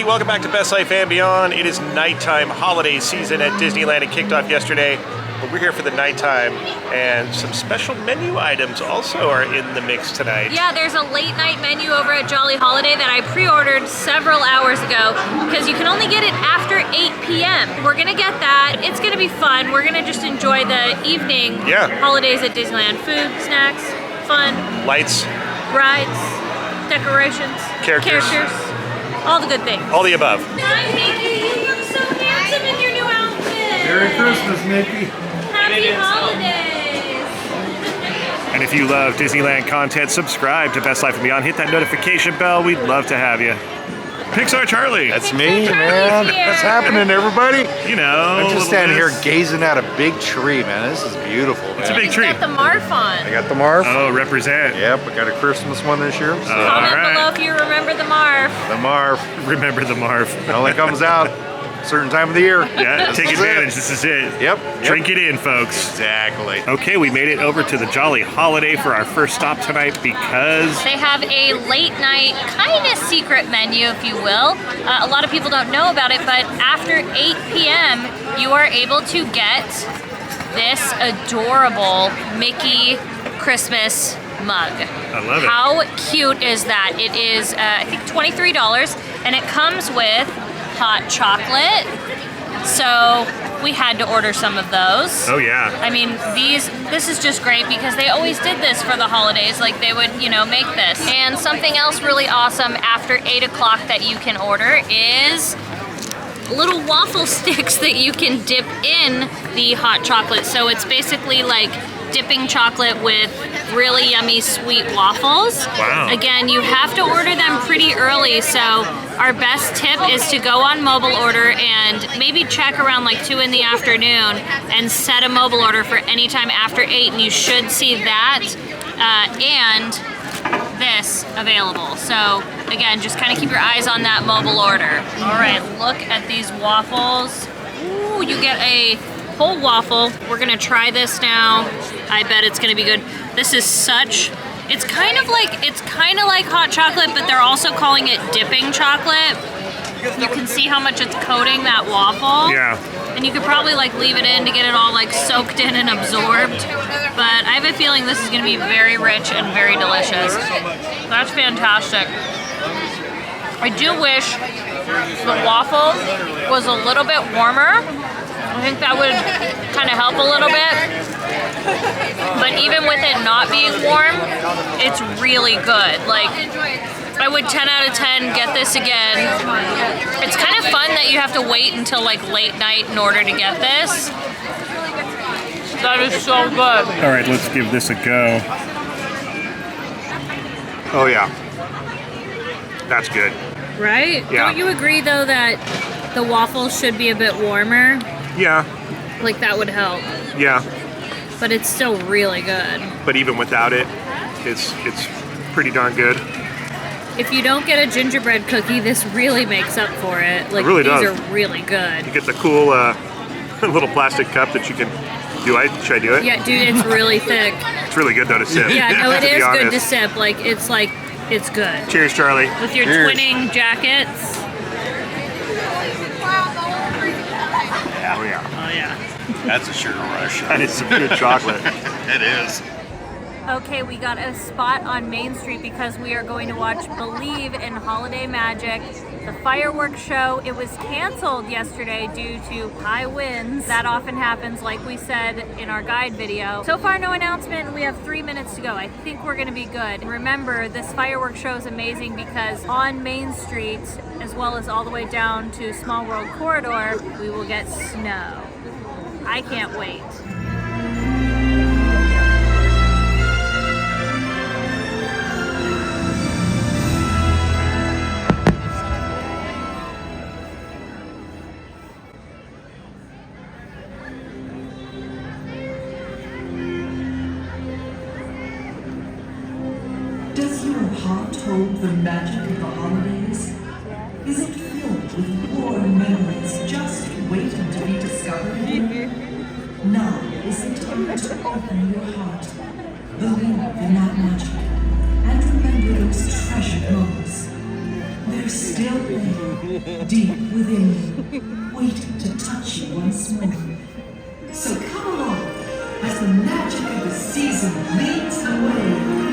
welcome back to Best Life and Beyond. It is nighttime holiday season at Disneyland. It kicked off yesterday, but we're here for the nighttime, and some special menu items also are in the mix tonight. Yeah, there's a late night menu over at Jolly Holiday that I pre-ordered several hours ago because you can only get it after 8 p.m. We're gonna get that. It's gonna be fun. We're gonna just enjoy the evening holidays at Disneyland. Food, snacks, fun. Lights. Rides, decorations, characters. All the good things. All the above. Hi, Mickey. You look so handsome in your new outfit. Merry Christmas, Mickey. Happy holidays. And if you love Disneyland content, subscribe to Best Life and Beyond. Hit that notification bell. We'd love to have you. Pixar Charlie. That's me, man. What's happening, everybody? You know. I'm just standing here gazing at a big tree, man. This is beautiful. It's a big tree. You got the Marf on. I got the Marf. Oh, represent. Yep, I got a Christmas one this year. So. Comment below if you remember the Marf. The Marf. Remember the Marf. It only comes out a certain time of the year. Yeah, take advantage. This is it. Yep. Drink it in, folks. Exactly. Okay, we made it over to the Jolly Holiday for our first stop tonight because they have a late night kind of secret menu, if you will. A lot of people don't know about it, but after 8 p.m. you are able to get this adorable Mickey Christmas mug. I love it. How cute is that? It is, I think, $23, and it comes with hot chocolate. So we had to order some of those. Oh yeah. I mean, this is just great because they always did this for the holidays. Like they would, you know, make this. And something else really awesome after 8 o'clock that you can order is little waffle sticks that you can dip in the hot chocolate. So it's basically like dipping chocolate with really yummy sweet waffles. Wow. Again, you have to order them pretty early, so our best tip is to go on mobile order and maybe check around like 2 in the afternoon and set a mobile order for any time after 8, and you should see that and this available. So again, just kind of keep your eyes on that mobile order. All right, look at these waffles. Ooh, you get a whole waffle. We're gonna try this now. I bet it's gonna be good. This is it's kind of like hot chocolate, but they're also calling it dipping chocolate. You can see how much it's coating that waffle. Yeah. And you could probably like leave it in to get it all like soaked in and absorbed. But I have a feeling this is gonna be very rich and very delicious. That's fantastic. I do wish the waffle was a little bit warmer. I think that would kind of help a little bit. But even with it not being warm, it's really good. Like, I would 10 out of 10 get this again. It's kind of fun that you have to wait until like late night in order to get this. That is so good. All right, let's give this a go. Oh yeah. That's good. Right? Yeah. Don't you agree though that the waffles should be a bit warmer? Yeah. Like that would help. Yeah. But it's still really good. But even without it, it's pretty darn good. If you don't get a gingerbread cookie, this really makes up for it. Like, it really these does. are really good. You get the cool little plastic cup that you can should I do it? Yeah, dude, it's really thick. It's really good though to sip. Yeah, no, it to be is good to honest. sip. It's good. Cheers, Charlie. With your Cheers. twinning jackets. Oh yeah. Oh yeah. That's a sugar rush. That is some good chocolate. It is. Okay, we got a spot on Main Street because we are going to watch Believe in Holiday Magic, the fireworks show. It was canceled yesterday due to high winds. That often happens, like we said in our guide video. So far, no announcement. We have 3 minutes to go. I think we're gonna be good. Remember, this fireworks show is amazing because on Main Street, as well as all the way down to Small World Corridor, we will get snow. I can't wait. Does your heart hold the magic of the holidays? Is it filled with warm memories just waiting to be discovered? Now is the time to open your heart, believe in that magic, and remember those treasured moments. They're still waiting deep within you, waiting to touch you once more. So come along as the magic of the season leads the way.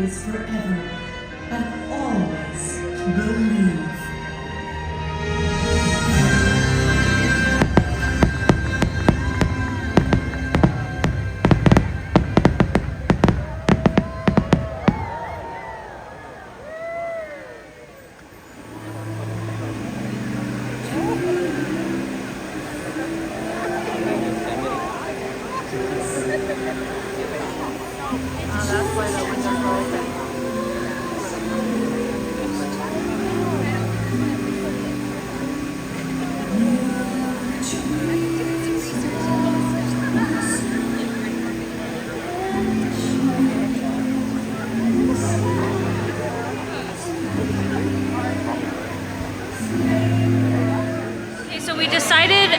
is forever, but always believe.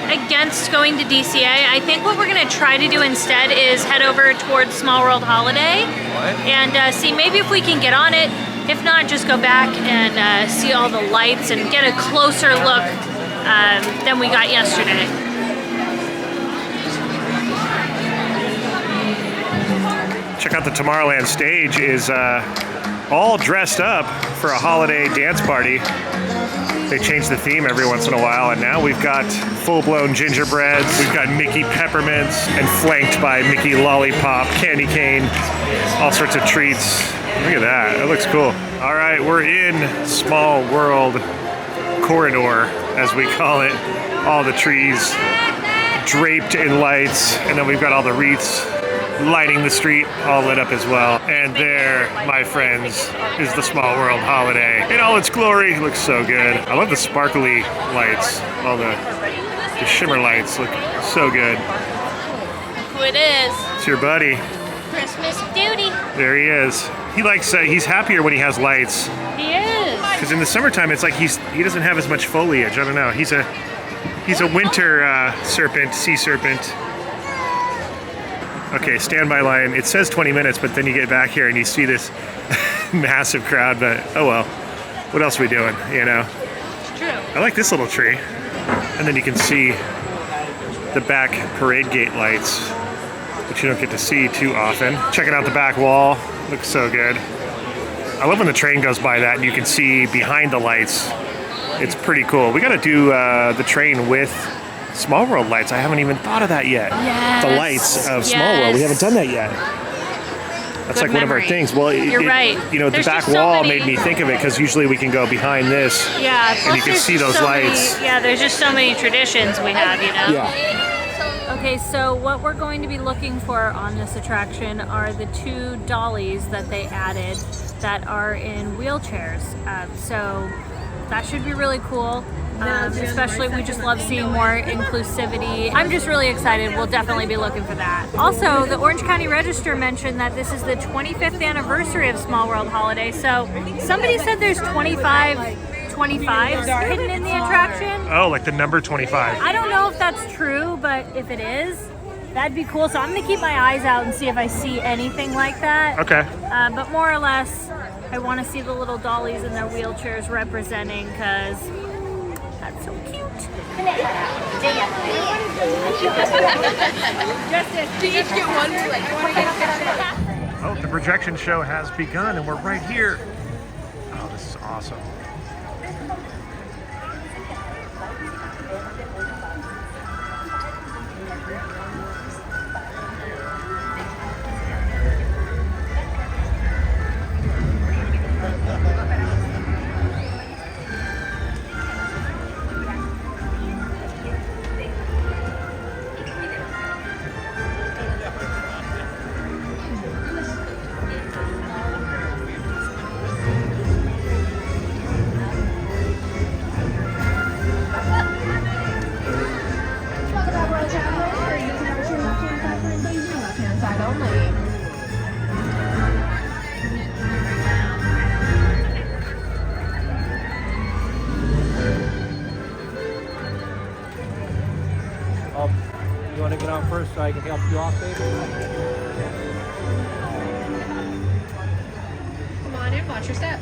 Against going to DCA. I think what we're going to try to do instead is head over towards Small World Holiday and see maybe if we can get on it. If not, just go back and see all the lights and get a closer look than we got yesterday. Check out the Tomorrowland stage is all dressed up for a holiday dance party. They change the theme every once in a while, and now we've got full-blown gingerbreads, we've got Mickey peppermints, and flanked by Mickey lollipop, candy cane, all sorts of treats. Look at that, that looks cool. All right, we're in Small World Corridor, as we call it. All the trees draped in lights, and then we've got all the wreaths lighting the street, all lit up as well. And there, my friends, is the Small World Holiday in all its glory. It looks so good. I love the sparkly lights. All the shimmer lights look so good. Who it is? It's your buddy. Christmas Duty. There he is. He likes, he's happier when he has lights. He is. Because in the summertime, it's like he doesn't have as much foliage. I don't know. He's a winter serpent, sea serpent. Okay, standby line. It says 20 minutes, but then you get back here and you see this massive crowd, but oh well. What else are we doing, you know? It's true. I like this little tree. And then you can see the back parade gate lights, which you don't get to see too often. Checking out the back wall. Looks so good. I love when the train goes by that and you can see behind the lights. It's pretty cool. We gotta do the train with Small World lights. I haven't even thought of that yet. Yes. The lights of Small World. We haven't done that yet. That's Good like one of our memory. things. Well, You're right. You know, There's the back just so wall many- made me think of it because usually we can go behind this. Yeah. And you can plus see there's those so lights. Many, yeah, there's just so many traditions we have, you know? Yeah. Okay, so what we're going to be looking for on this attraction are the 2 dollies that they added that are in wheelchairs. So that should be really cool. Especially we just love seeing more inclusivity. I'm just really excited. We'll definitely be looking for that. Also, the Orange County Register mentioned that this is the 25th anniversary of Small World Holiday. So somebody said there's 25 25s hidden in the attraction. Oh, like the number 25. I don't know if that's true, but if it is, that'd be cool. So I'm gonna keep my eyes out and see if I see anything like that. Okay. But more or less, I want to see the little dollies in their wheelchairs representing, because that's so cute. Oh, the projection show has begun and we're right here. Oh, this is awesome. You want to get on first so I can help you off, baby? Come on in, watch your step.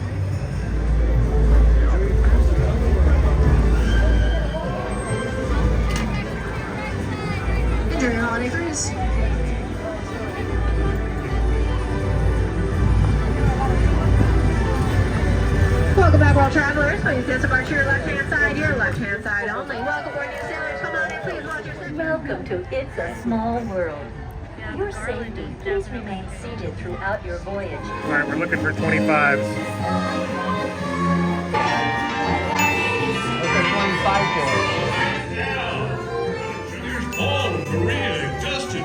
Enjoy your holiday cruise. Disembark to your left-hand side, only. Welcome aboard, new sailors. Come on in, please watch your safety. Welcome to It's a Small World. For your safety, please remain seated throughout your voyage. All right, we're looking for 25s. Paul, Maria, and Dustin.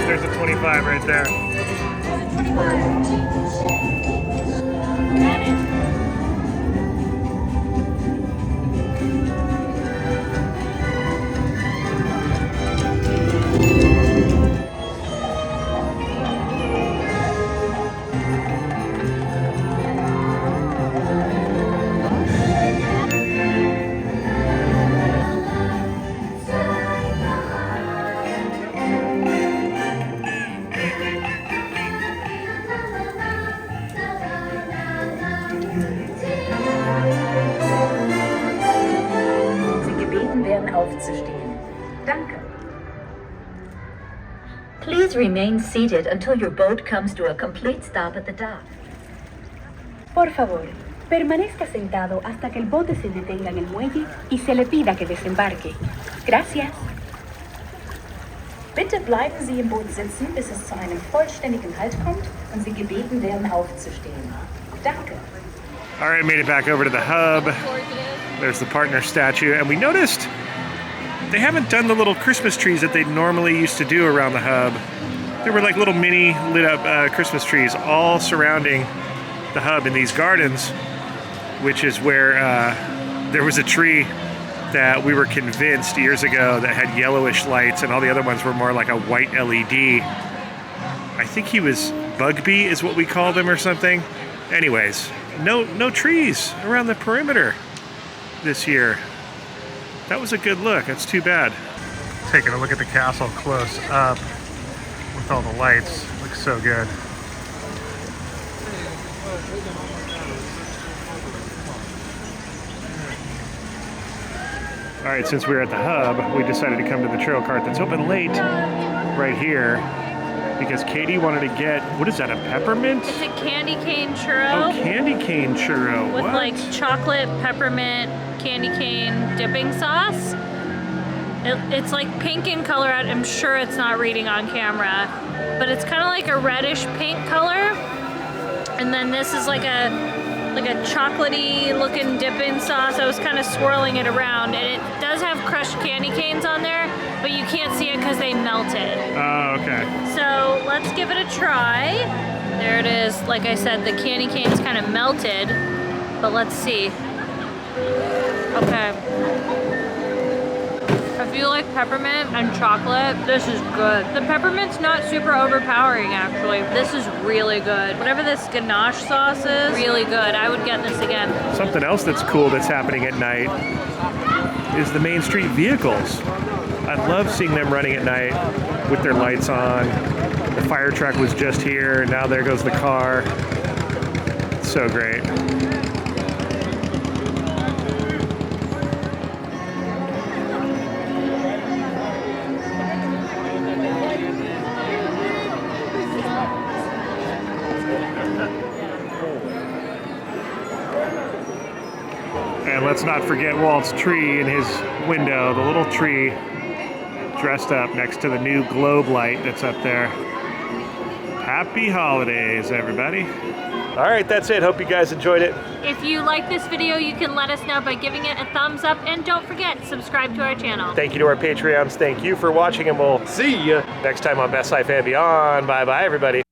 There's a 25 right there. Aufzustehen. Danke. Please remain seated until your boat comes to a complete stop at the dock. Por favor, permanezca sentado hasta que el bote se detenga en el muelle y se le pida que desembarque. Gracias. Bitte bleiben Sie im Boot sitzen, bis es zu einem vollständigen Halt kommt und Sie gebeten werden, aufzustehen. Danke. All right, made it back over to the hub. There's the partner statue, and we noticed they haven't done the little Christmas trees that they normally used to do around the hub. There were like little mini lit up Christmas trees all surrounding the hub in these gardens, which is where there was a tree that we were convinced years ago that had yellowish lights, and all the other ones were more like a white LED. I think he was Bugbee is what we call them or something. Anyways, no trees around the perimeter this year. That was a good look. That's too bad. Taking a look at the castle close up with all the lights. Looks so good. All right, since we were at the hub, we decided to come to the trail cart that's open late right here because Katie wanted to get, what is that, a peppermint? It's a candy cane churro. Oh, candy cane churro. With what? like chocolate, peppermint, candy cane dipping sauce. It's like pink in color. I'm sure it's not reading on camera, but it's kind of like a reddish pink color. And then this is like a chocolatey looking dipping sauce. I was kind of swirling it around, and it does have crushed candy canes on there, but you can't see it because they melted. Oh, okay. So let's give it a try. There it is. Like I said, the candy cane's kind of melted, but let's see. Okay. If you like peppermint and chocolate, this is good. The peppermint's not super overpowering, actually. This is really good. Whatever this ganache sauce is, really good. I would get this again. Something else that's cool that's happening at night is the Main Street vehicles. I love seeing them running at night with their lights on. The fire truck was just here. Now there goes the car. It's so great. And let's not forget Walt's tree in his window, the little tree dressed up next to the new globe light that's up there. Happy holidays, everybody. All right, that's it. Hope you guys enjoyed it. If you like this video, you can let us know by giving it a thumbs up, and don't forget, subscribe to our channel. Thank you to our Patreons. Thank you for watching, and we'll see you next time on Best Life and Beyond. Bye-bye, everybody.